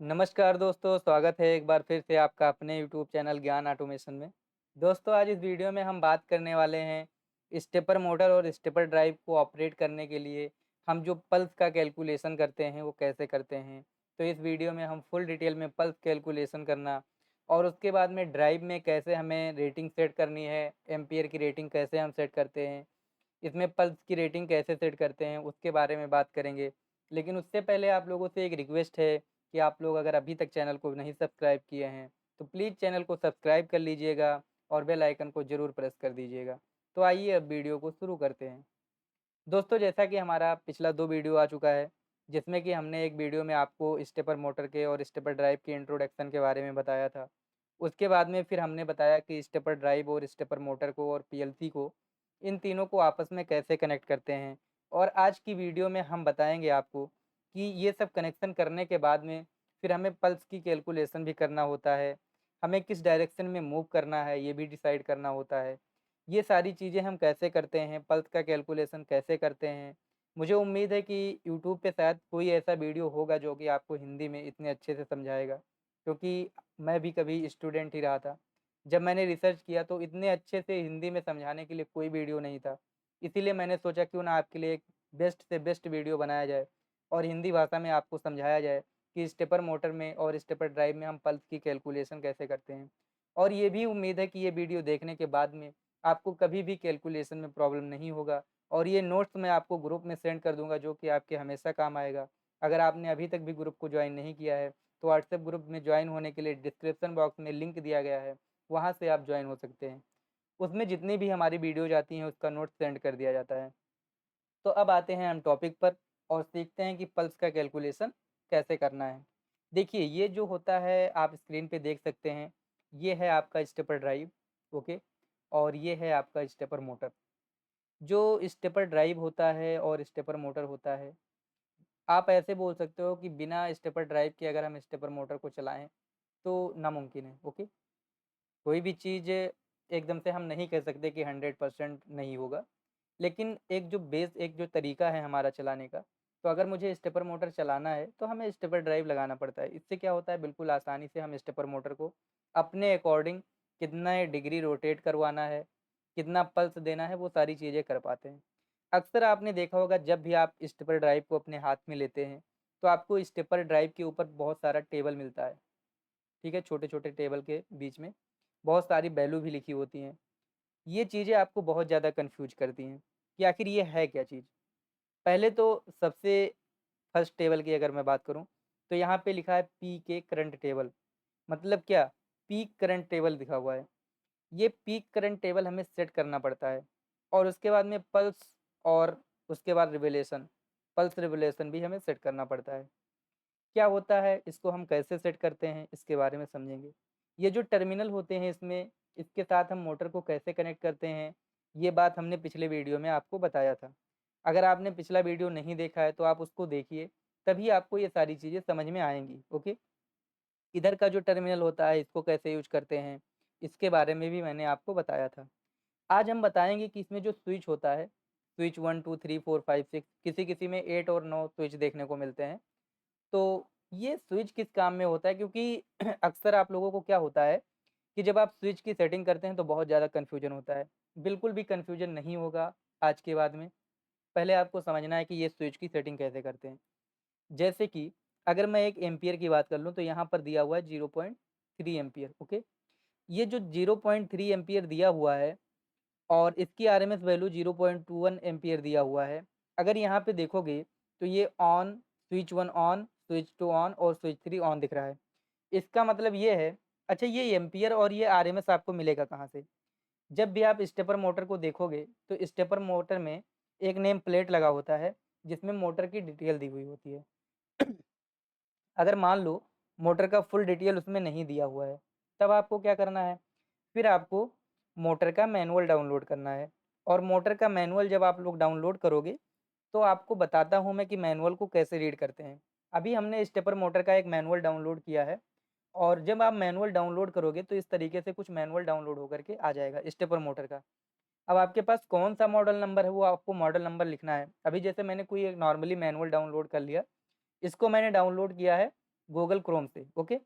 नमस्कार दोस्तों, स्वागत है एक बार फिर से आपका अपने यूट्यूब चैनल ज्ञान ऑटोमेशन में। दोस्तों, आज इस वीडियो में हम बात करने वाले हैं स्टेपर मोटर और स्टेपर ड्राइव को ऑपरेट करने के लिए हम जो पल्स का कैलकुलेशन करते हैं वो कैसे करते हैं। तो इस वीडियो में हम फुल डिटेल में पल्स कैलकुलेशन करना और उसके बाद में ड्राइव में कैसे हमें रेटिंग सेट करनी है, एम्पियर की रेटिंग कैसे हम सेट करते हैं, इसमें पल्स की रेटिंग कैसे सेट करते हैं उसके बारे में बात करेंगे। लेकिन उससे पहले आप लोगों से एक रिक्वेस्ट है कि आप लोग अगर अभी तक चैनल को नहीं सब्सक्राइब किए हैं तो प्लीज़ चैनल को सब्सक्राइब कर लीजिएगा और बेल आइकन को ज़रूर प्रेस कर दीजिएगा। तो आइए अब वीडियो को शुरू करते हैं। दोस्तों, जैसा कि हमारा पिछला 2 वीडियो आ चुका है, जिसमें कि हमने एक वीडियो में आपको स्टेपर मोटर के और स्टेपर ड्राइव के इंट्रोडक्शन के बारे में बताया था। उसके बाद में फिर हमने बताया कि स्टेपर ड्राइव और स्टेपर मोटर को और पीएलसी को, इन तीनों को आपस में कैसे कनेक्ट करते हैं। और आज की वीडियो में हम बताएँगे आपको कि ये सब कनेक्शन करने के बाद में फिर हमें पल्स की कैलकुलेशन भी करना होता है। हमें किस डायरेक्शन में मूव करना है, ये भी डिसाइड करना होता है। ये सारी चीज़ें हम कैसे करते हैं, पल्स का कैलकुलेशन कैसे करते हैं। मुझे उम्मीद है कि यूट्यूब पे शायद कोई ऐसा वीडियो होगा जो कि आपको हिंदी में इतने अच्छे से समझाएगा, क्योंकि मैं भी कभी स्टूडेंट ही रहा था। जब मैंने रिसर्च किया तो इतने अच्छे से हिंदी में समझाने के लिए कोई वीडियो नहीं था। इसीलिए मैंने सोचा क्यों ना आपके लिए एक बेस्ट से बेस्ट वीडियो बनाया जाए और हिंदी भाषा में आपको समझाया जाए कि स्टेपर मोटर में और स्टेपर ड्राइव में हम पल्स की कैलकुलेशन कैसे करते हैं। और ये भी उम्मीद है कि ये वीडियो देखने के बाद में आपको कभी भी कैलकुलेशन में प्रॉब्लम नहीं होगा और ये नोट्स मैं आपको ग्रुप में सेंड कर दूंगा जो कि आपके हमेशा काम आएगा। अगर आपने अभी तक भी ग्रुप को ज्वाइन नहीं किया है तो व्हाट्सएप ग्रुप में ज्वाइन होने के लिए डिस्क्रिप्शन बॉक्स में लिंक दिया गया है, वहाँ से आप ज्वाइन हो सकते हैं। उसमें जितनी भी हमारी वीडियोज आती हैं उसका नोट सेंड कर दिया जाता है। तो अब आते हैं हम टॉपिक पर और सीखते हैं कि पल्स का कैलकुलेशन कैसे करना है। देखिए, ये जो होता है आप स्क्रीन पे देख सकते हैं, ये है आपका स्टेपर ड्राइव। ओके। और ये है आपका स्टेपर मोटर। जो स्टेपर ड्राइव होता है और स्टेपर मोटर होता है, आप ऐसे बोल सकते हो कि बिना स्टेपर ड्राइव के अगर हम स्टेपर मोटर को चलाएं तो नामुमकिन है। ओके। कोई भी चीज़ एकदम से हम नहीं कह सकते कि 100% नहीं होगा। लेकिन एक जो तरीका है हमारा चलाने का, तो अगर मुझे स्टेपर मोटर चलाना है तो हमें स्टेपर ड्राइव लगाना पड़ता है। इससे क्या होता है, बिल्कुल आसानी से हम स्टेपर मोटर को अपने अकॉर्डिंग कितना डिग्री रोटेट करवाना है, कितना पल्स देना है, वो सारी चीज़ें कर पाते हैं। अक्सर आपने देखा होगा जब भी आप स्टेपर ड्राइव को अपने हाथ में लेते हैं तो आपको स्टेपर ड्राइव के ऊपर बहुत सारा टेबल मिलता है। ठीक है, छोटे-छोटे टेबल के बीच में बहुत सारी वैल्यू भी लिखी होती हैं। ये चीज़ें आपको बहुत ज़्यादा कन्फ्यूज़ करती हैं कि आखिर ये है क्या चीज़? पहले तो सबसे फर्स्ट टेबल की अगर मैं बात करूँ, तो यहाँ पे लिखा है पीके करंट टेबल। मतलब क्या? पीक करंट टेबल लिखा हुआ है। ये पीक करंट टेबल हमें सेट करना पड़ता है और उसके बाद में पल्स और उसके बाद रिवोल्यूशन, पल्स रिवोल्यूशन भी हमें सेट करना पड़ता है। क्या होता है, इसको हम कैसे सेट करते हैं, इसके बारे में समझेंगे। ये जो टर्मिनल होते हैं इसमें, इसके साथ हम मोटर को कैसे कनेक्ट करते हैं, ये बात हमने पिछले वीडियो में आपको बताया था। अगर आपने पिछला वीडियो नहीं देखा है तो आप उसको देखिए, तभी आपको ये सारी चीज़ें समझ में आएँगी। ओके? इधर का जो टर्मिनल होता है इसको कैसे यूज़ करते हैं, इसके बारे में भी मैंने आपको बताया था। आज हम बताएँगे कि इसमें जो स्विच होता है, स्विच 1, 2, 3, 4, 5, 6, किसी-किसी में 8 और 9 स्विच देखने को मिलते हैं। तो ये स्विच किस काम में होता है, क्योंकि अक्सर आप लोगों को क्या होता है कि जब आप स्विच की सेटिंग करते हैं तो बहुत ज़्यादा कन्फ्यूजन होता है। बिल्कुल भी कन्फ्यूजन नहीं होगा आज के बाद में। पहले आपको समझना है कि ये स्विच की सेटिंग कैसे करते हैं। जैसे कि अगर मैं 1 एम्पीयर की बात कर लूँ तो यहाँ पर दिया हुआ है 0.3 एम्पीयर। ओके। ये जो 0.3 एम्पीयर दिया हुआ है और इसकी आरएमएस वैल्यू 0.21 एम्पीयर दिया हुआ है। अगर यहाँ पे देखोगे तो ये on, switch 1 on, switch 2 on और स्विच 3 ऑन दिख रहा है। इसका मतलब ये है, अच्छा ये एम्पीयर और ये आरएमएस आपको मिलेगा कहाँ से? जब भी आप स्टेपर मोटर को देखोगे तो स्टेपर मोटर में एक नेम प्लेट लगा होता है जिसमें मोटर की डिटेल दी हुई होती है। अगर मान लो मोटर का फुल डिटेल उसमें नहीं दिया हुआ है, तब आपको क्या करना है? फिर आपको मोटर का मैनुअल डाउनलोड करना है और मोटर का मैनुअल जब आप लोग डाउनलोड करोगे, तो आपको बताता हूँ मैं कि मैनुअल को कैसे रीड करते हैं। अभी हमने स्टेपर मोटर का एक मैनुअल डाउनलोड किया है और जब आप मैनुअल डाउनलोड करोगे तो इस तरीके से कुछ मैनुअल डाउनलोड होकर के आ जाएगा स्टेपर मोटर का। अब आपके पास कौन-सा मॉडल नंबर है वो आपको मॉडल नंबर लिखना है। अभी जैसे मैंने कोई एक नॉर्मली मैनुअल डाउनलोड कर लिया, इसको मैंने डाउनलोड किया है गूगल क्रोम से। ओके,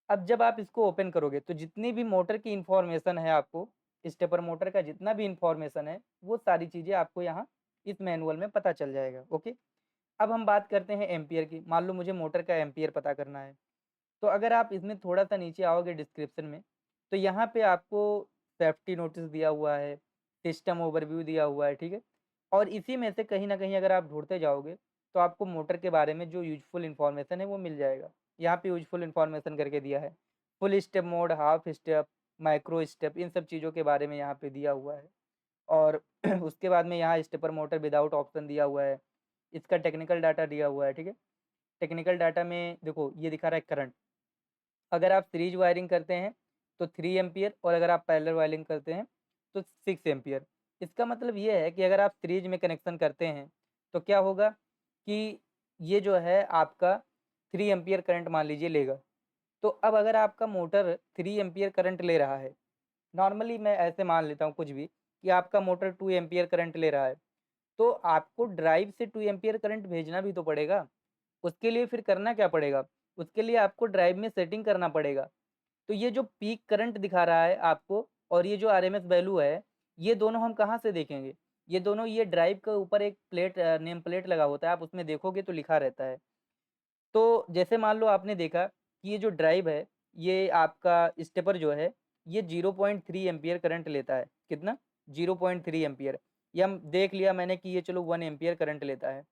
अब जब आप इसको ओपन करोगे तो जितनी भी मोटर की इन्फॉर्मेशन है, आपको स्टेपर मोटर का जितना भी इन्फॉर्मेशन है वो सारी चीज़ें आपको यहाँ इस मैनुअल में पता चल जाएगा। ओके, अब हम बात करते हैं एम्पियर की। मान लो मुझे मोटर का एम्पियर पता करना है, तो अगर आप इसमें थोड़ा सा नीचे आओगे डिस्क्रिप्शन में, तो यहाँ पे आपको सेफ्टी नोटिस दिया हुआ है, सिस्टम ओवरव्यू दिया हुआ है, ठीक है। और इसी में से कहीं ना कहीं अगर आप ढूंढते जाओगे तो आपको मोटर के बारे में जो यूजफुल इन्फॉर्मेशन है वो मिल जाएगा। यहाँ पे यूजफुल इन्फॉर्मेशन करके दिया है, full step mode, half step, micro step, इन सब चीज़ों के बारे में यहाँ पे दिया हुआ है। और उसके बाद में यहाँ स्टेपर मोटर विदाउट ऑप्शन दिया हुआ है, इसका टेक्निकल डाटा दिया हुआ है, ठीक है। टेक्निकल डाटा में देखो ये दिखा रहा है करंट, अगर आप सीरीज वायरिंग करते हैं तो 3 एम्पियर, और अगर आप पैरेलल वायरिंग करते हैं तो 6 एम्पियर। इसका मतलब ये है कि अगर आप सीरीज में कनेक्शन करते हैं तो क्या होगा कि ये जो है आपका 3 एम्पियर करंट मान लीजिए लेगा। तो अब अगर आपका मोटर 3 एम्पियर करंट ले रहा है, नॉर्मली मैं ऐसे मान लेता हूँ कुछ भी, कि आपका मोटर 2 एम्पियर करंट ले रहा है, तो आपको ड्राइव से 2 एम्पियर करंट भेजना भी तो पड़ेगा। उसके लिए फिर करना क्या पड़ेगा, उसके लिए आपको ड्राइव में सेटिंग करना पड़ेगा। तो ये जो पीक करंट दिखा रहा है आपको और ये जो आरएमएस वैल्यू है, ये दोनों हम कहाँ से देखेंगे? ये दोनों, ये ड्राइव के ऊपर एक प्लेट, नेम प्लेट लगा होता है, आप उसमें देखोगे तो लिखा रहता है। तो जैसे मान लो आपने देखा कि ये जो ड्राइव है, ये आपका स्टेपर जो है, ये 0.3 एम्पियर करंट लेता है। कितना? 0.3 एम्पियर। ये हम देख लिया मैंने कि ये चलो 1 एम्पियर करंट लेता है।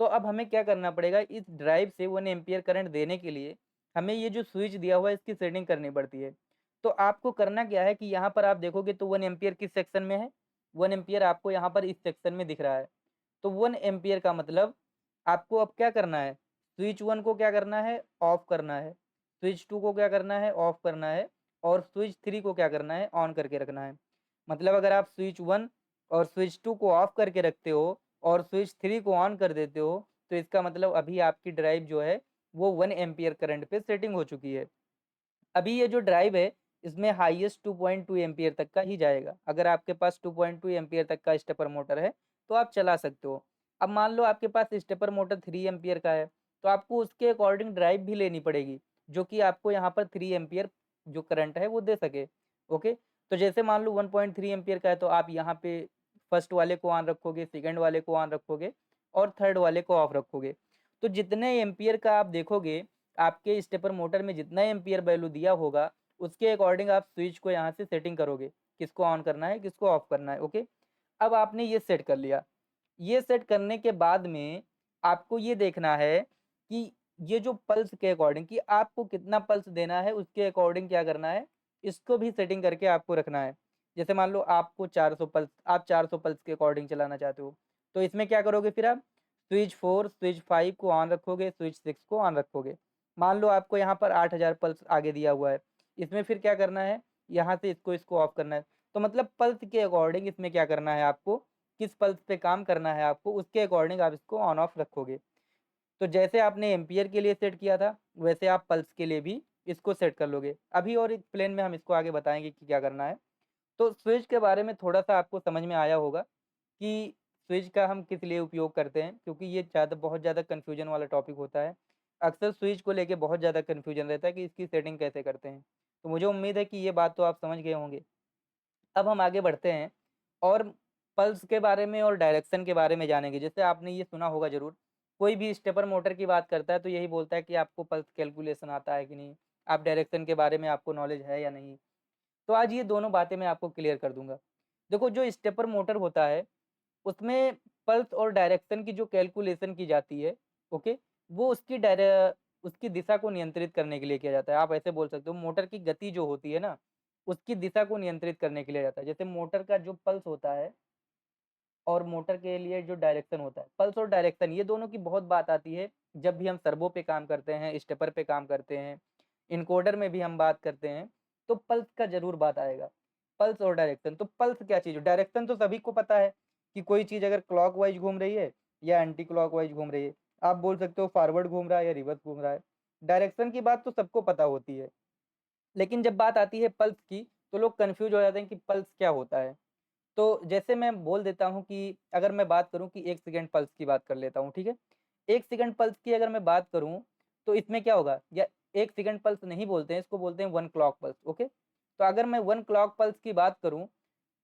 तो अब हमें क्या करना पड़ेगा, इस ड्राइव से 1 एम्पियर करंट देने के लिए हमें ये जो स्विच दिया हुआ है इसकी सेटिंग करनी पड़ती है। तो आपको करना क्या है कि यहाँ पर आप देखोगे तो 1 एम्पियर किस सेक्शन में है, 1 एम्पियर आपको यहाँ पर इस सेक्शन में दिख रहा है। तो 1 एम्पियर का मतलब आपको अब क्या करना है, स्विच 1 को क्या करना है, ऑफ करना है, स्विच 2 को क्या करना है, ऑफ करना है, और स्विच 3 को क्या करना है, ऑन करके रखना है। मतलब अगर आप स्विच 1 और स्विच 2 को ऑफ करके रखते हो और स्विच 3 को ऑन कर देते हो, तो इसका मतलब अभी आपकी ड्राइव जो है वो 1 एम्पियर करंट पे सेटिंग हो चुकी है। अभी ये जो ड्राइव है इसमें हाईएस्ट 2.2 एम्पियर तक का ही जाएगा। अगर आपके पास 2.2 एम्पियर तक का स्टेपर मोटर है तो आप चला सकते हो। अब मान लो आपके पास स्टेपर मोटर 3 एम्पियर का है, तो आपको उसके अकॉर्डिंग ड्राइव भी लेनी पड़ेगी जो कि आपको यहाँ पर 3 एम्पियर जो करंट है वो दे सके। ओके, तो जैसे मान लो 1.3 एम्पियर का है तो आप यहाँ पे फर्स्ट वाले को ऑन रखोगे, सेकेंड वाले को ऑन रखोगे, और थर्ड वाले को ऑफ रखोगे। तो जितने एम्पियर का आप देखोगे, आपके स्टेपर मोटर में जितना एम्पियर वैल्यू दिया होगा उसके अकॉर्डिंग आप स्विच को यहाँ से सेटिंग करोगे, किसको ऑन करना है, किसको ऑफ करना है। ओके, अब आपने ये सेट कर लिया। ये सेट करने के बाद में आपको ये देखना है कि ये जो पल्स के अकॉर्डिंग कि आपको कितना पल्स देना है उसके अकॉर्डिंग क्या करना है, इसको भी सेटिंग करके आपको रखना है। जैसे मान लो आपको 400 पल्स, आप 400 पल्स के अकॉर्डिंग चलाना चाहते हो, तो इसमें क्या करोगे फिर आप स्विच 4 स्विच 5 को ऑन रखोगे, स्विच 6 को ऑन रखोगे। मान लो आपको यहाँ पर 8000 पल्स आगे दिया हुआ है, इसमें फिर क्या करना है, यहाँ से इसको इसको ऑफ करना है। तो मतलब पल्स के अकॉर्डिंग इसमें क्या करना है आपको, किस पल्स पे काम करना है आपको, उसके अकॉर्डिंग आप इसको ऑन ऑफ रखोगे। तो जैसे आपने एम्पियर के लिए सेट किया था वैसे आप पल्स के लिए भी इसको सेट कर लोगे। अभी और एक प्लेन में हम इसको आगे बताएंगे कि क्या करना है। तो स्विच के बारे में थोड़ा सा आपको समझ में आया होगा कि स्विच का हम किस लिए उपयोग करते हैं, क्योंकि ये बहुत ज़्यादा कन्फ्यूजन वाला टॉपिक होता है। अक्सर स्विच को लेके बहुत ज़्यादा कन्फ्यूजन रहता है कि इसकी सेटिंग कैसे करते हैं। तो मुझे उम्मीद है कि ये बात तो आप समझ गए होंगे। अब हम आगे बढ़ते हैं और पल्स के बारे में और डायरेक्शन के बारे में जानेंगे। जैसे आपने ये सुना होगा ज़रूर, कोई भी स्टेपर मोटर की बात करता है तो यही बोलता है कि आपको पल्स कैलकुलेशन आता है कि नहीं, आप डायरेक्शन के बारे में आपको नॉलेज है या नहीं। तो आज ये दोनों बातें मैं आपको क्लियर कर दूंगा। देखो, जो स्टेपर मोटर होता है उसमें पल्स और डायरेक्शन की जो कैलकुलेशन की जाती है, ओके, वो उसकी दिशा को नियंत्रित करने के लिए किया जाता है। आप ऐसे बोल सकते हो मोटर की गति जो होती है ना, उसकी दिशा को नियंत्रित करने के लिए जाता है। जैसे मोटर का जो पल्स होता है और मोटर के लिए जो डायरेक्शन होता है, पल्स और डायरेक्शन ये दोनों की बहुत बात आती है जब भी हम सर्वो पे काम करते हैं, स्टेपर पे काम करते हैं, इनकोडर में भी हम बात करते हैं, तो पल्स का जरूर बात आएगा। पल्स और डायरेक्शन, तो पल्स क्या चीज़ है, डायरेक्शन तो सभी को पता है कि कोई चीज़ अगर क्लॉक वाइज घूम रही है या एंटी क्लॉक वाइज घूम रही है, आप बोल सकते हो फॉरवर्ड घूम रहा है या रिवर्स घूम रहा है। डायरेक्शन की बात तो सबको पता होती है, लेकिन जब बात आती है पल्स की तो लोग कंफ्यूज हो जाते हैं कि पल्स क्या होता है। तो जैसे मैं बोल देता हूँ कि अगर मैं बात करूँ कि 1 सेकंड पल्स की बात कर लेता हूँ, ठीक है। 1 सेकंड पल्स की अगर मैं बात करूँ तो इसमें क्या होगा, या 1 सेकंड पल्स नहीं बोलते हैं, इसको बोलते हैं 1 क्लॉक पल्स। ओके, तो अगर मैं 1 क्लॉक पल्स की बात करूँ,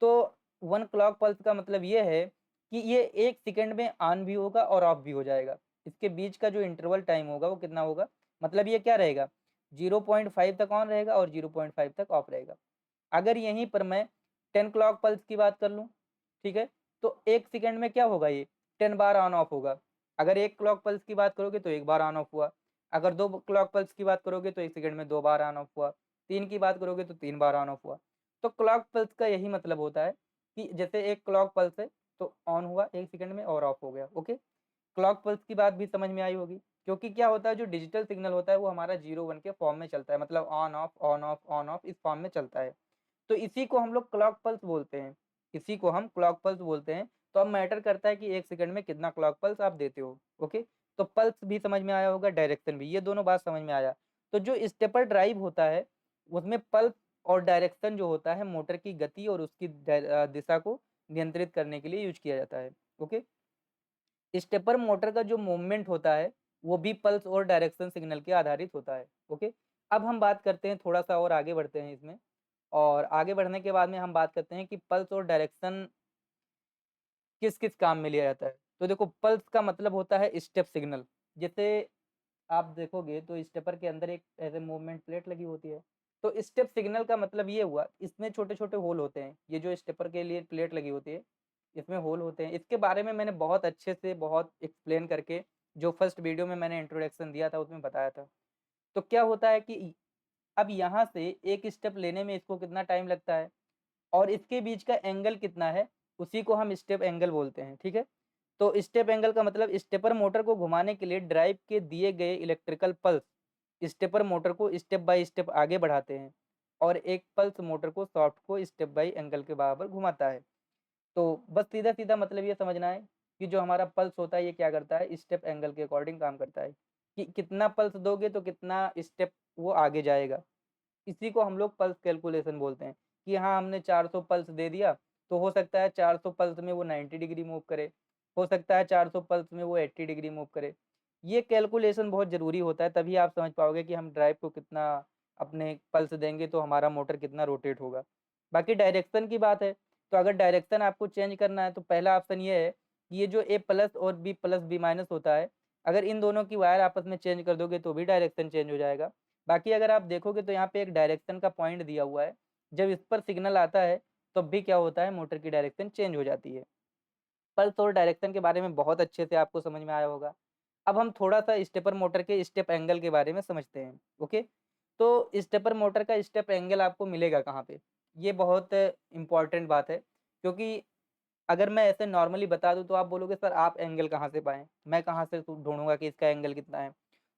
तो 1 क्लॉक पल्स का मतलब ये है कि ये 1 सेकंड में ऑन भी होगा और ऑफ भी हो जाएगा। इसके बीच का जो इंटरवल टाइम होगा वो कितना होगा, मतलब ये क्या रहेगा, 0.5 तक ऑन रहेगा और 0.5 तक ऑफ रहेगा। अगर यहीं पर मैं 10 क्लॉक पल्स की बात कर लूँ, ठीक है, तो 1 सेकंड में क्या होगा, ये 10 बार ऑन ऑफ होगा। अगर 1 क्लॉक पल्स की बात करोगे तो 1 बार ऑन ऑफ हुआ, अगर 2 क्लॉक पल्स की बात करोगे तो 1 सेकंड में 2 बार ऑन ऑफ हुआ, 3 की बात करोगे तो 3 बार ऑन ऑफ हुआ। तो क्लॉक पल्स का यही मतलब होता है कि जैसे 1 क्लॉक पल्स है तो ऑन हुआ 1 सेकंड में और ऑफ हो गया। ओके, क्लॉक पल्स की बात भी समझ में आई होगी, क्योंकि क्या होता है, जो डिजिटल सिग्नल होता है वो हमारा 0-1 के फॉर्म में चलता है, मतलब on off on off on off इस फॉर्म में चलता है। तो इसी को हम लोग क्लॉक पल्स बोलते हैं, इसी को हम क्लॉक पल्स बोलते हैं। तो अब मैटर करता है कि 1 सेकंड में कितना क्लॉक पल्स आप देते हो। ओके, तो पल्स भी समझ में आया होगा, डायरेक्शन भी, ये दोनों बात समझ में आया। तो जो स्टेपर ड्राइव होता है उसमें पल्स और डायरेक्शन जो होता है मोटर की गति और उसकी दिशा को नियंत्रित करने के लिए यूज किया जाता है। ओके, स्टेपर मोटर का जो मूवमेंट होता है वो भी पल्स और डायरेक्शन सिग्नल के आधारित होता है। ओके, अब हम बात करते हैं, थोड़ा सा और आगे बढ़ते हैं इसमें, और आगे बढ़ने के बाद में हम बात करते हैं कि पल्स और डायरेक्शन किस किस काम में लिया जाता है। तो देखो, पल्स का मतलब होता है स्टेप सिग्नल। जैसे आप देखोगे तो स्टेपर के अंदर एक ऐसे मूवमेंट प्लेट लगी होती है। तो स्टेप सिग्नल का मतलब ये हुआ, इसमें छोटे छोटे होल होते हैं, ये जो स्टेपर के लिए प्लेट लगी होती है इसमें होल होते हैं। इसके बारे में मैंने बहुत अच्छे से बहुत एक्सप्लेन करके जो फर्स्ट वीडियो में मैंने इंट्रोडक्शन दिया था उसमें बताया था। तो क्या होता है कि अब यहाँ से एक स्टेप लेने में इसको कितना टाइम लगता है और इसके बीच का एंगल कितना है, उसी को हम स्टेप एंगल बोलते हैं। ठीक है, तो स्टेप एंगल का मतलब स्टेपर मोटर को घुमाने के लिए ड्राइव के दिए गए इलेक्ट्रिकल पल्स स्टेपर मोटर को स्टेप बाय स्टेप आगे बढ़ाते हैं और एक पल्स मोटर को सॉफ्ट को स्टेप बाय एंगल के बराबर घुमाता है। तो बस सीधा सीधा मतलब ये समझना है कि जो हमारा पल्स होता है ये क्या करता है, स्टेप एंगल के अकॉर्डिंग काम करता है, कि कितना पल्स दोगे तो कितना स्टेप वो आगे जाएगा। इसी को हम लोग पल्स कैलकुलेशन बोलते हैं कि हाँ, हमने 400 पल्स दे दिया, तो हो सकता है 400 पल्स में वो 90 डिग्री मूव करे, हो सकता है 400 पल्स में वो 80 डिग्री मूव करे। ये कैलकुलेशन बहुत ज़रूरी होता है, तभी आप समझ पाओगे कि हम ड्राइव को कितना अपने पल्स देंगे तो हमारा मोटर कितना रोटेट होगा। बाकी डायरेक्शन की बात है, तो अगर डायरेक्शन आपको चेंज करना है तो पहला ऑप्शन ये है कि ये जो ए प्लस और बी प्लस बी माइनस होता है, अगर इन दोनों की वायर आपस में चेंज कर दोगे तो भी डायरेक्शन चेंज हो जाएगा। बाकी अगर आप देखोगे तो यहाँ पे एक डायरेक्शन का पॉइंट दिया हुआ है, जब इस पर सिग्नल आता है तब भी क्या होता है, मोटर की डायरेक्शन चेंज हो जाती है। पल्स और डायरेक्शन के बारे में बहुत अच्छे से आपको समझ में आया होगा। अब हम थोड़ा सा स्टेपर मोटर के स्टेप एंगल के बारे में समझते हैं। ओके, तो स्टेपर मोटर का स्टेप एंगल आपको मिलेगा कहाँ पे, ये बहुत इंपॉर्टेंट बात है, क्योंकि अगर मैं ऐसे नॉर्मली बता दूं तो आप बोलोगे सर आप एंगल कहाँ से पाएँ, मैं कहाँ से ढूंढूंगा कि इसका एंगल कितना है।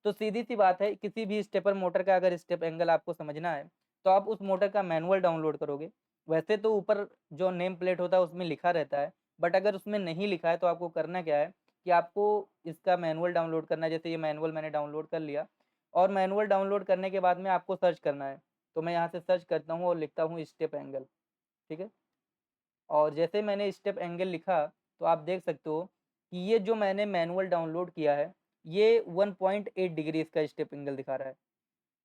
तो सीधी सी बात है, किसी भी स्टेपर मोटर का अगर स्टेप एंगल आपको समझना है तो आप उस मोटर का मैनुअल डाउनलोड करोगे। वैसे तो ऊपर जो नेम प्लेट होता है उसमें लिखा रहता है, बट अगर उसमें नहीं लिखा है तो आपको करना क्या है कि आपको इसका मैनुअल डाउनलोड करना है। जैसे ये मैनुअल मैंने डाउनलोड कर लिया, और मैनुअल डाउनलोड करने के बाद में आपको सर्च करना है। तो मैं यहाँ से सर्च करता हूँ और लिखता हूँ स्टेप एंगल। ठीक है, और जैसे मैंने स्टेप एंगल लिखा तो आप देख सकते हो कि ये जो मैंने मैनुअल डाउनलोड किया है ये 1.8 डिग्री इसका स्टेप एंगल दिखा रहा है।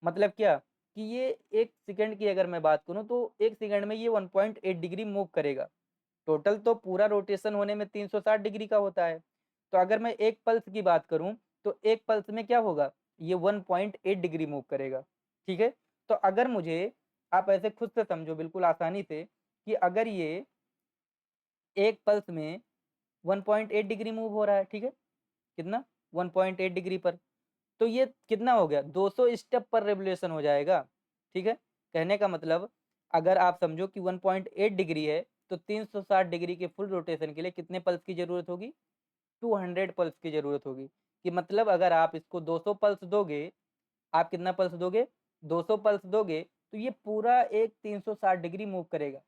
मतलब क्या कि ये 1 सेकंड की अगर मैं बात करूँ तो 1 सेकंड में ये 1.8 डिग्री मूव करेगा। टोटल तो पूरा रोटेशन होने में 360 डिग्री का होता है। तो अगर मैं एक पल्स की बात करूँ तो एक पल्स में क्या होगा, ये 1.8 डिग्री मूव करेगा। ठीक है, तो अगर मुझे, आप ऐसे खुद से समझो बिल्कुल आसानी से, कि अगर ये एक पल्स में 1.8 डिग्री मूव हो रहा है, ठीक है, कितना, 1.8 डिग्री पर, तो ये कितना हो गया, 200 स्टेप पर रेवोल्यूशन हो जाएगा। ठीक है, कहने का मतलब अगर आप समझो कि 1.8 डिग्री है तो 360 डिग्री के फुल रोटेशन के लिए कितने पल्स की जरूरत होगी, 200 पल्स की जरूरत होगी। कि मतलब अगर आप इसको 200 पल्स दोगे, आप कितना पल्स दोगे, 200 पल्स दोगे, तो ये पूरा एक 360 डिग्री मूव करेगा।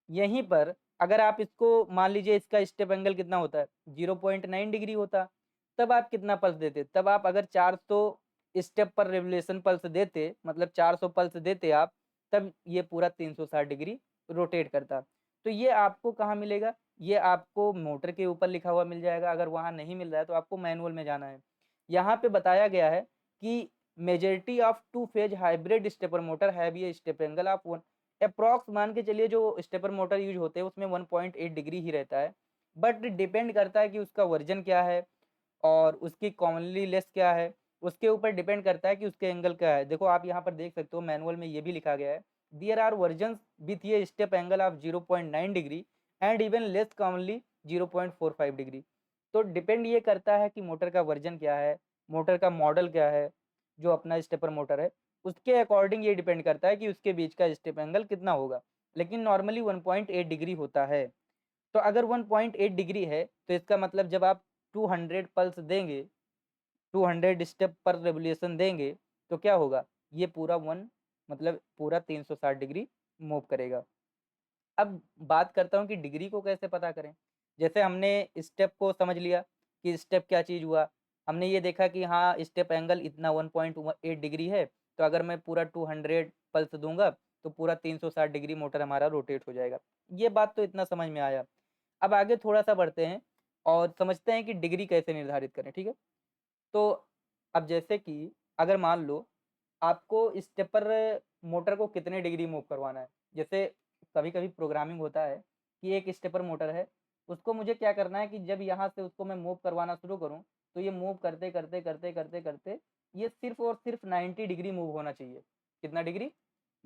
यहीं पर अगर आप इसको मान लीजिए, इसका स्टेप एंगल कितना होता है, 0.9 डिग्री होता, तब आप कितना पल्स देते, तब आप अगर 400 स्टेप पर रेवोल्यूशन पल्स देते, मतलब 400 पल्स देते आप, तब ये पूरा 360 डिग्री रोटेट करता। तो ये आपको कहाँ मिलेगा, ये आपको मोटर के ऊपर लिखा हुआ मिल जाएगा। अगर वहाँ नहीं मिल रहा है तो आपको मैनुअल में जाना है। यहाँ पे बताया गया है कि majority of two phase hybrid stepper motor have ये स्टेप एंगल ऑफ 1 अप्रॉक्स मान के चलिए जो स्टेपर मोटर यूज होते हैं उसमें 1.8 डिग्री ही रहता है, बट डिपेंड करता है कि उसका वर्जन क्या है और उसकी कॉमनली लेस क्या है, उसके ऊपर डिपेंड करता है कि उसके एंगल क्या है। देखो आप यहाँ पर देख सकते हो मैनुअल में ये भी लिखा गया है, देयर आर वर्जन विथ ये step angle of 0.9 degree and even less commonly 0.45 degree. तो डिपेंड ये करता है कि मोटर का वर्जन क्या है, मोटर का मॉडल क्या है, जो अपना स्टेपर मोटर है उसके अकॉर्डिंग ये डिपेंड करता है कि उसके बीच का स्टेप एंगल कितना होगा, लेकिन नॉर्मली 1.8 डिग्री होता है। तो अगर 1.8 डिग्री है तो इसका मतलब जब आप 200 पल्स देंगे, 200 स्टेप पर रेवोल्यूशन देंगे तो क्या होगा, ये पूरा मतलब पूरा 360 डिग्री मूव करेगा। अब बात करता हूँ कि डिग्री को कैसे पता करें। जैसे हमने स्टेप को समझ लिया कि स्टेप क्या चीज़ हुआ, हमने ये देखा कि हाँ स्टेप एंगल इतना 1.8 डिग्री है, तो अगर मैं पूरा 200 पल्स दूंगा तो पूरा 360 डिग्री मोटर हमारा रोटेट हो जाएगा। ये बात तो इतना समझ में आया। अब आगे थोड़ा सा बढ़ते हैं और समझते हैं कि डिग्री कैसे निर्धारित करें, ठीक है। तो अब जैसे कि अगर मान लो आपको स्टेपर मोटर को कितने डिग्री मूव करवाना है, जैसे कभी कभी प्रोग्रामिंग होता है कि एक स्टेपर मोटर है, उसको मुझे क्या करना है कि जब यहाँ से उसको मैं मूव करवाना शुरू करूँ तो ये मूव करते करते करते करते करते ये सिर्फ और सिर्फ 90 डिग्री मूव होना चाहिए। कितना डिग्री,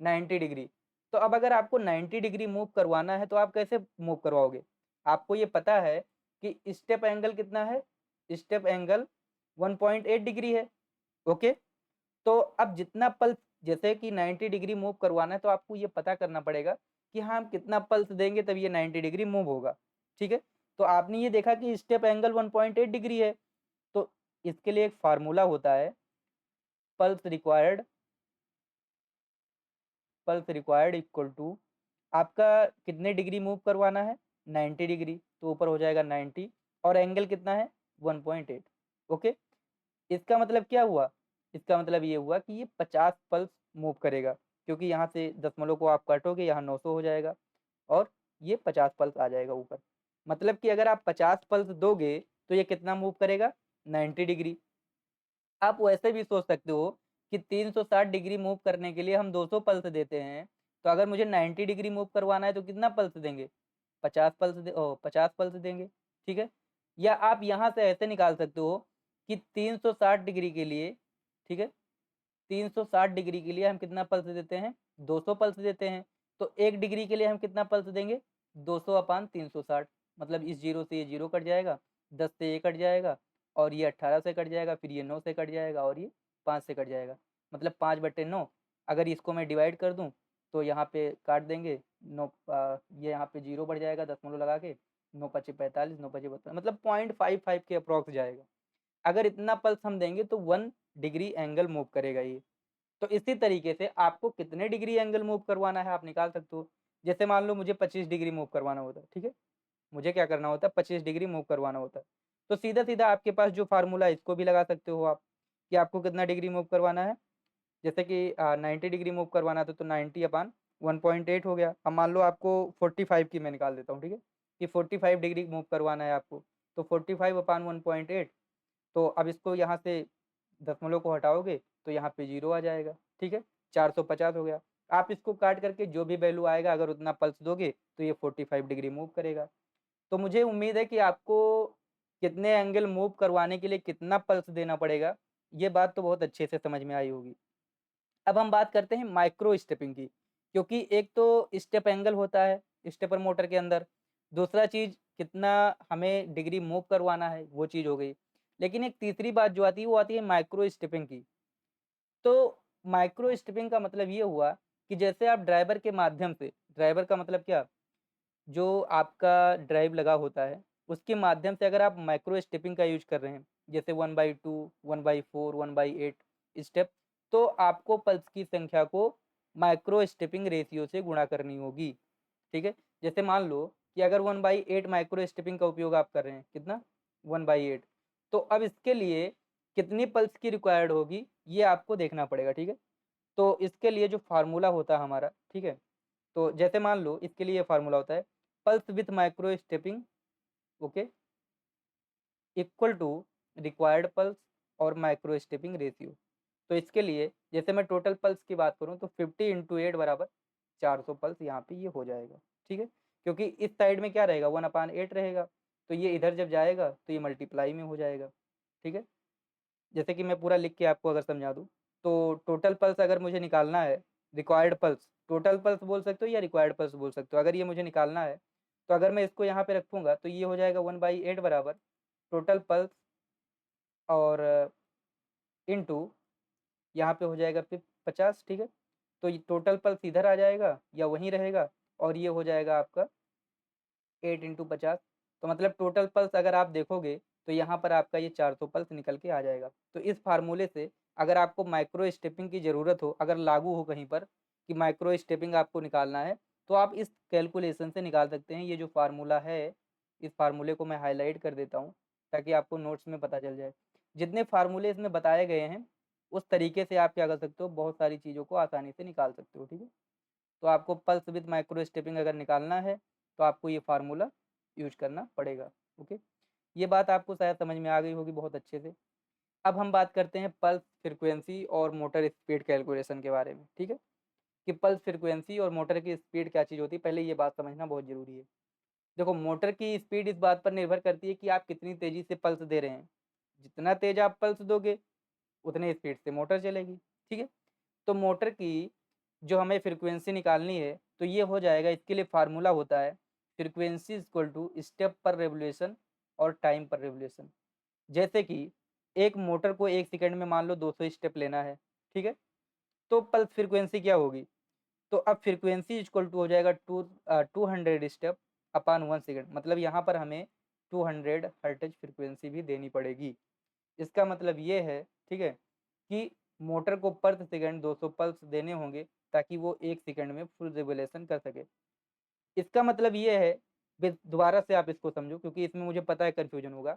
90 डिग्री। तो अब अगर आपको 90 डिग्री मूव करवाना है तो आप कैसे मूव करवाओगे, आपको ये पता है कि स्टेप एंगल कितना है, स्टेप एंगल 1.8 डिग्री है। ओके, तो अब जितना पल्स, जैसे कि 90 डिग्री मूव करवाना है तो आपको ये पता करना पड़ेगा कि हाँ हम कितना पल्स देंगे तब ये 90 डिग्री मूव होगा, ठीक है। तो आपने ये देखा कि स्टेप एंगल 1.8 डिग्री है, तो इसके लिए एक फार्मूला होता है, pulse required, pulse required equal to आपका कितने डिग्री मूव करवाना है, 90 डिग्री, तो ऊपर हो जाएगा 90 और एंगल कितना है 1.8। ओके, इसका मतलब क्या हुआ, इसका मतलब ये हुआ कि ये 50 पल्स मूव करेगा, क्योंकि यहाँ से दशमलव को आप काटोगे यहाँ 900 हो जाएगा और ये 50 पल्स आ जाएगा ऊपर। मतलब कि अगर आप 50 पल्स दोगे तो ये कितना मूव करेगा, 90 डिग्री। आप वैसे भी सोच सकते हो कि 360 डिग्री मूव करने के लिए हम 200 पल्स देते हैं, तो अगर मुझे 90 डिग्री मूव करवाना है तो कितना पल्स देंगे, 50 पल्स देंगे, ठीक है। या आप यहाँ से ऐसे निकाल सकते हो कि 360 डिग्री के लिए, ठीक है, 360 डिग्री के लिए हम कितना पल्स देते हैं, 200 पल्स देते हैं। तो 1 डिग्री के लिए हम कितना पल्स देंगे, 200 अपान 360, मतलब इस जीरो से ये जीरो कट जाएगा, 10 से ये कट जाएगा और ये 18 से कट जाएगा, फिर ये 9 से कट जाएगा और ये 5 से कट जाएगा, मतलब 5/9। अगर इसको मैं डिवाइड कर दूं तो यहाँ पे काट देंगे, ये यहाँ पे जीरो बढ़ जाएगा दशमलव लगा के, 9×5 = 45, 9×5 = मतलब 0.55 के अप्रॉक्स जाएगा। अगर इतना पल्स हम देंगे तो 1 डिग्री एंगल मूव करेगा ये। तो इसी तरीके से आपको कितने डिग्री एंगल मूव करवाना है आप निकाल सकते हो। जैसे मान लो मुझे 25 डिग्री मूव करवाना होता है, ठीक है, मुझे क्या करना होता है, 25 डिग्री मूव करवाना होता है। तो सीधा सीधा आपके पास जो फार्मूला है इसको भी लगा सकते हो आप, कि आपको कितना डिग्री मूव करवाना है। जैसे कि 90 डिग्री मूव करवाना था तो 90/1.8 हो गया। अब मान लो आपको 45 की मैं निकाल देता हूँ, ठीक है, कि 45 डिग्री मूव करवाना है आपको, तो 45/1.8। तो अब इसको यहाँ से दशमलव को हटाओगे तो यहाँ पे जीरो आ जाएगा, ठीक है, 450 हो गया। आप इसको काट करके जो भी वैल्यू आएगा अगर उतना पल्स दोगे तो ये 45 डिग्री मूव करेगा। तो मुझे उम्मीद है कि आपको कितने एंगल मूव करवाने के लिए कितना पल्स देना पड़ेगा, ये बात तो बहुत अच्छे से समझ में आई होगी। अब हम बात करते हैं माइक्रो स्टेपिंग की, क्योंकि एक तो स्टेप एंगल होता है स्टेपर मोटर के अंदर, दूसरा चीज़ कितना हमें डिग्री मूव करवाना है वो चीज़ हो गई, लेकिन एक तीसरी बात जो आती है वो आती है माइक्रो स्टेपिंग की। तो माइक्रो स्टेपिंग का मतलब ये हुआ कि जैसे आप ड्राइवर के माध्यम से, ड्राइवर का मतलब क्या, जो आपका ड्राइव लगा होता है उसके माध्यम से अगर आप माइक्रो स्टेपिंग का यूज कर रहे हैं, जैसे 1/2, 1/4, 1/8 स्टेप, तो आपको पल्स की संख्या को माइक्रो स्टेपिंग रेशियो से गुणा करनी होगी, ठीक है। जैसे मान लो कि अगर 1/8 माइक्रो स्टेपिंग का उपयोग आप कर रहे हैं, कितना, 1/8, तो अब इसके लिए कितनी पल्स की रिक्वायर्ड होगी ये आपको देखना पड़ेगा, ठीक है। तो इसके लिए जो फार्मूला होता है हमारा, ठीक है, तो जैसे मान लो इसके लिए फार्मूला होता है pulse with micro stepping, okay, equal to required pulse और माइक्रो स्टेपिंग रेशियो। तो इसके लिए जैसे मैं टोटल पल्स की बात करूँ तो 50 × 8 बराबर 400 पल्स यहाँ पे ये हो जाएगा, ठीक है। क्योंकि इस साइड में क्या रहेगा 1/8 रहेगा, तो ये इधर जब जाएगा तो ये मल्टीप्लाई में हो जाएगा, ठीक है। जैसे कि मैं पूरा लिख के आपको अगर समझा दूँ, तो टोटल पल्स अगर मुझे निकालना है, रिक्वायर्ड पल्स, टोटल पल्स बोल सकते हो या रिक्वायर्ड पल्स बोल सकते हो। अगर ये मुझे निकालना है, तो अगर मैं इसको यहाँ पे रखूँगा तो ये हो जाएगा 1/8 बराबर टोटल पल्स और इंटू यहाँ पे हो जाएगा फिर 50, ठीक है। तो ये टोटल पल्स इधर आ जाएगा या वहीं रहेगा और ये हो जाएगा आपका 8 × 50। तो मतलब टोटल पल्स अगर आप देखोगे तो यहाँ पर आपका ये 400 पल्स निकल के आ जाएगा। तो इस फार्मूले से अगर आपको माइक्रो स्टेपिंग की ज़रूरत हो, अगर लागू हो कहीं पर कि माइक्रो स्टेपिंग आपको निकालना है, तो आप इस कैलकुलेशन से निकाल सकते हैं। ये जो फार्मूला है, इस फार्मूले को मैं हाईलाइट कर देता हूँ ताकि आपको नोट्स में पता चल जाए। जितने फार्मूले इसमें बताए गए हैं उस तरीके से आप क्या कर सकते हो, बहुत सारी चीज़ों को आसानी से निकाल सकते हो, ठीक है। तो आपको पल्स विद माइक्रो स्टेपिंग अगर निकालना है तो आपको ये फार्मूला यूज करना पड़ेगा, ओके। ये बात आपको शायद समझ में आ गई होगी बहुत अच्छे से। अब हम बात करते हैं पल्स फ्रीक्वेंसी और मोटर स्पीड कैलकुलेशन के बारे में, ठीक है, कि पल्स फ्रीक्वेंसी और मोटर की स्पीड क्या चीज़ होती है। पहले ये बात समझना बहुत ज़रूरी है। देखो, मोटर की स्पीड इस बात पर निर्भर करती है कि आप कितनी तेज़ी से पल्स दे रहे हैं। जितना तेज़ आप पल्स दोगे उतने स्पीड से मोटर चलेगी, ठीक है। तो मोटर की जो हमें फ्रीक्वेंसी निकालनी है तो ये हो जाएगा, इसके लिए फार्मूला होता है फ्रीक्वेंसी इक्वल टू स्टेप पर रेवोल्यूशन और टाइम पर रेवोल्यूशन। जैसे कि एक मोटर को 1 सेकंड में मान लो 200 स्टेप लेना है, ठीक है। तो पल्स फ्रीक्वेंसी क्या होगी, तो अब फ्रीक्वेंसी इक्वल टू हो जाएगा 200 स्टेप अपॉन 1 सेकंड। मतलब यहाँ पर हमें 200 हर्ट्ज फ्रीक्वेंसी भी देनी पड़ेगी। इसका मतलब ये है, ठीक है, कि मोटर को पर सेकंड 200 पल्स देने होंगे ताकि वो 1 सेकंड में फुल रेवोल्यूशन कर सके। इसका मतलब ये है, दोबारा से आप इसको समझो क्योंकि इसमें मुझे पता है कन्फ्यूजन होगा,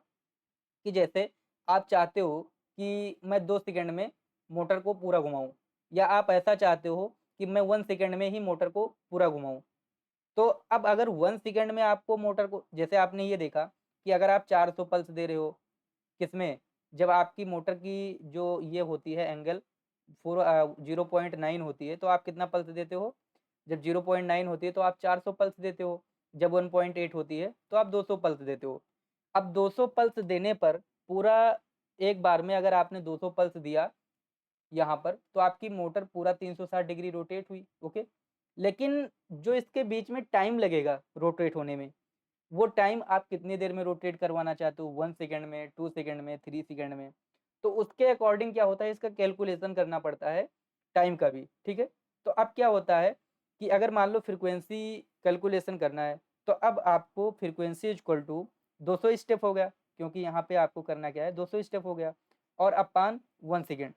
कि जैसे आप चाहते हो कि मैं 2 सेकंड में मोटर को पूरा घुमाऊँ, या आप ऐसा चाहते हो कि मैं 1 सेकंड में ही मोटर को पूरा घुमाऊँ। तो अब अगर 1 सेकंड में आपको मोटर को, जैसे आपने ये देखा कि अगर आप 400 पल्स दे रहे हो, किसमें, जब आपकी मोटर की जो ये होती है एंगल 0.9 होती है तो आप कितना पल्स देते हो, जब 0.9 होती है तो आप 400 पल्स देते हो, जब 1.8 होती है तो आप 200 पल्स देते हो। अब 200 पल्स देने पर पूरा एक बार में अगर आपने 200 पल्स दिया यहाँ पर, तो आपकी मोटर पूरा 360 डिग्री रोटेट हुई, ओके। लेकिन जो इसके बीच में टाइम लगेगा रोटेट होने में, वो टाइम आप कितनी देर में रोटेट करवाना चाहते हो, 1 सेकंड में, 2 सेकंड में, 3 सेकंड में। तो उसके अकॉर्डिंग क्या होता है, इसका कैलकुलेशन करना पड़ता है टाइम का भी, ठीक है। तो अब क्या होता है कि अगर मान लो फ्रीक्वेंसी कैलकुलेशन करना है, तो अब आपको फ्रीक्वेंसी इक्वल टू 200 स्टेप हो गया, क्योंकि यहाँ पे आपको करना क्या है, 200 स्टेप हो गया, और अपान 1 सेकंड,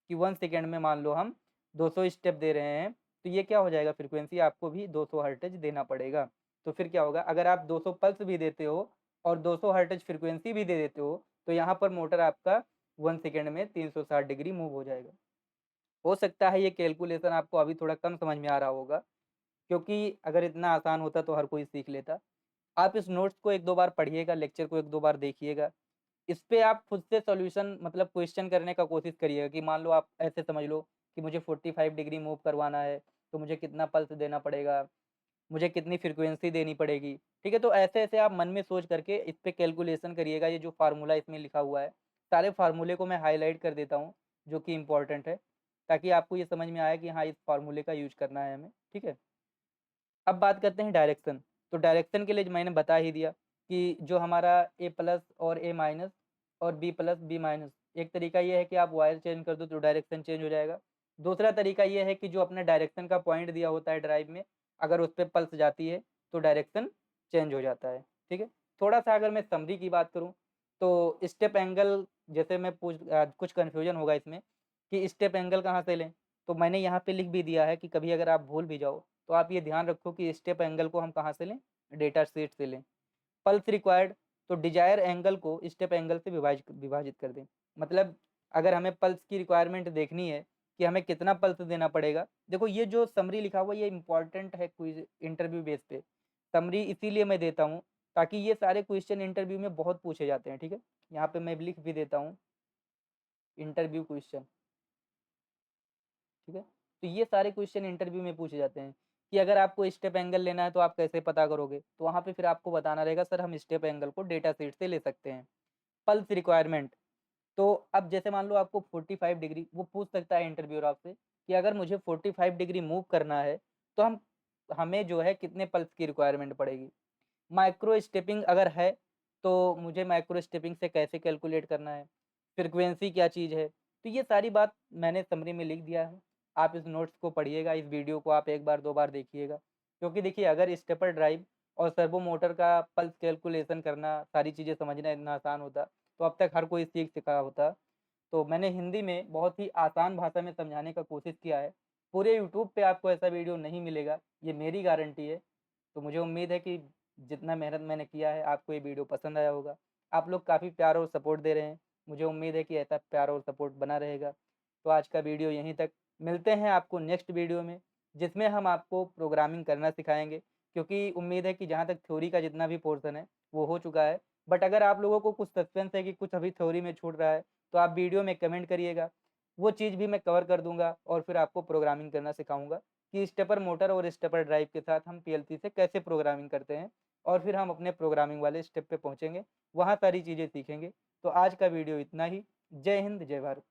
कि 1 सेकंड में मान लो हम 200 स्टेप दे रहे हैं, तो ये क्या हो जाएगा, फ्रीक्वेंसी आपको भी 200 हर्ट्ज देना पड़ेगा। तो फिर क्या होगा, अगर आप 200 पल्स भी देते हो और 200 हर्ट्ज फ्रीक्वेंसी भी दे देते हो, तो यहाँ पर मोटर आपका 1 सेकंड में 360 डिग्री मूव हो जाएगा। हो सकता है ये कैलकुलेशन आपको अभी थोड़ा कम समझ में आ रहा होगा, क्योंकि अगर इतना आसान होता तो हर कोई सीख लेता। आप इस नोट्स को 1-2 बार पढ़िएगा, लेक्चर को 1-2 बार देखिएगा। इस पे आप खुद से सॉल्यूशन मतलब क्वेश्चन करने का कोशिश करिएगा, कि मान लो आप ऐसे समझ लो कि मुझे 45 डिग्री मूव करवाना है, तो मुझे कितना पल्स देना पड़ेगा, मुझे कितनी फ्रीक्वेंसी देनी पड़ेगी, ठीक है। तो ऐसे-ऐसे आप मन में सोच करके इस पे कैलकुलेशन करिएगा। ये जो फार्मूला इसमें लिखा हुआ है, सारे फार्मूले को मैं हाइलाइट कर देता हूँ, जो कि इम्पोर्टेंट है, ताकि आपको ये समझ में आए कि हाँ, इस फार्मूले का यूज़ करना है हमें, ठीक है। अब बात करते हैं डायरेक्शन। तो डायरेक्शन के लिए जो मैंने बता ही दिया कि जो हमारा ए प्लस और ए माइनस और बी प्लस बी माइनस, एक तरीका ये है कि आप वायर चेंज कर दो तो डायरेक्शन चेंज हो जाएगा। दूसरा तरीका ये है कि जो अपने डायरेक्शन का पॉइंट दिया होता है ड्राइव में, अगर उस पे पल्स जाती है तो डायरेक्शन चेंज हो जाता है, ठीक है। थोड़ा-सा अगर मैं समरी की बात करूँ तो स्टेप एंगल, जैसे मैं कुछ कन्फ्यूजन होगा इसमें कि स्टेप एंगल कहाँ से लें? तो मैंने यहाँ पे लिख भी दिया है कि कभी अगर आप भूल भी जाओ तो आप ये ध्यान रखो कि स्टेप एंगल को हम कहाँ से लें, डेटा शीट से लें। पल्स रिक्वायर्ड, तो डिजायर एंगल को स्टेप एंगल से विभाजित कर दें। मतलब अगर हमें पल्स की रिक्वायरमेंट देखनी है कि हमें कितना पल्स देना पड़ेगा, देखो ये जो समरी लिखा हुआ है ये इंपॉर्टेंट है क्विज इंटरव्यू बेस पे। समरी इसीलिए मैं देता हूँ ताकि ये सारे क्वेश्चन इंटरव्यू में बहुत पूछे जाते हैं, ठीक है। यहाँ पे मैं लिख भी देता हूँ इंटरव्यू क्वेश्चन, ठीक है? तो ये सारे क्वेश्चन इंटरव्यू में पूछे जाते हैं कि अगर आपको स्टेप एंगल लेना है तो आप कैसे पता करोगे? तो वहाँ पे फिर आपको बताना रहेगा सर हम स्टेप एंगल को डेटा शीट से ले सकते हैं। पल्स रिक्वायरमेंट, तो अब जैसे मान लो आपको 45 डिग्री वो पूछ सकता है इंटरव्यूअर आपसे कि अगर मुझे 45 डिग्री मूव करना है तो हमें जो है कितने पल्स की रिक्वायरमेंट पड़ेगी। माइक्रो स्टेपिंग अगर है तो मुझे माइक्रो स्टेपिंग से कैसे कैलकुलेट करना है, फ्रीक्वेंसी क्या चीज़ है। तो ये सारी बात मैंने समरी में लिख दिया है। आप इस नोट्स को पढ़िएगा, इस वीडियो को आप एक बार दो बार देखिएगा, क्योंकि देखिए अगर स्टेपर ड्राइव और सर्वो मोटर का पल्स कैलकुलेशन करना, सारी चीज़ें समझना इतना आसान होता तो अब तक हर कोई सीख चुका होता। तो मैंने हिंदी में बहुत ही आसान भाषा में समझाने का कोशिश किया है। पूरे यूट्यूब पे आपको ऐसा वीडियो नहीं मिलेगा, ये मेरी गारंटी है। तो मुझे उम्मीद है कि जितना मेहनत मैंने किया है आपको ये वीडियो पसंद आया होगा। आप लोग काफ़ी प्यार और सपोर्ट दे रहे हैं, मुझे उम्मीद है कि ऐसा प्यार और सपोर्ट बना रहेगा। तो आज का वीडियो यहीं तक, मिलते हैं आपको नेक्स्ट वीडियो में, जिसमें हम आपको प्रोग्रामिंग करना सिखाएँगे, क्योंकि उम्मीद है कि जहाँ तक थ्योरी का जितना भी पोर्शन है, वो हो चुका है। बट अगर आप लोगों को कुछ सस्पेंस है कि कुछ अभी थ्योरी में छूट रहा है, तो आप वीडियो में कमेंट करिएगा, वो चीज़ भी मैं कवर कर दूँगा और फिर आपको प्रोग्रामिंग करना सिखाऊँगा कि स्टेपर मोटर और स्टेपर ड्राइव के साथ हम पीएलसी से कैसे प्रोग्रामिंग करते हैं और फिर हम अपने प्रोग्रामिंग वाले स्टेप पे पहुँचेंगे, वहाँ सारी चीज़ें सीखेंगे। तो आज का वीडियो इतना ही। जय हिंद, जय भारत।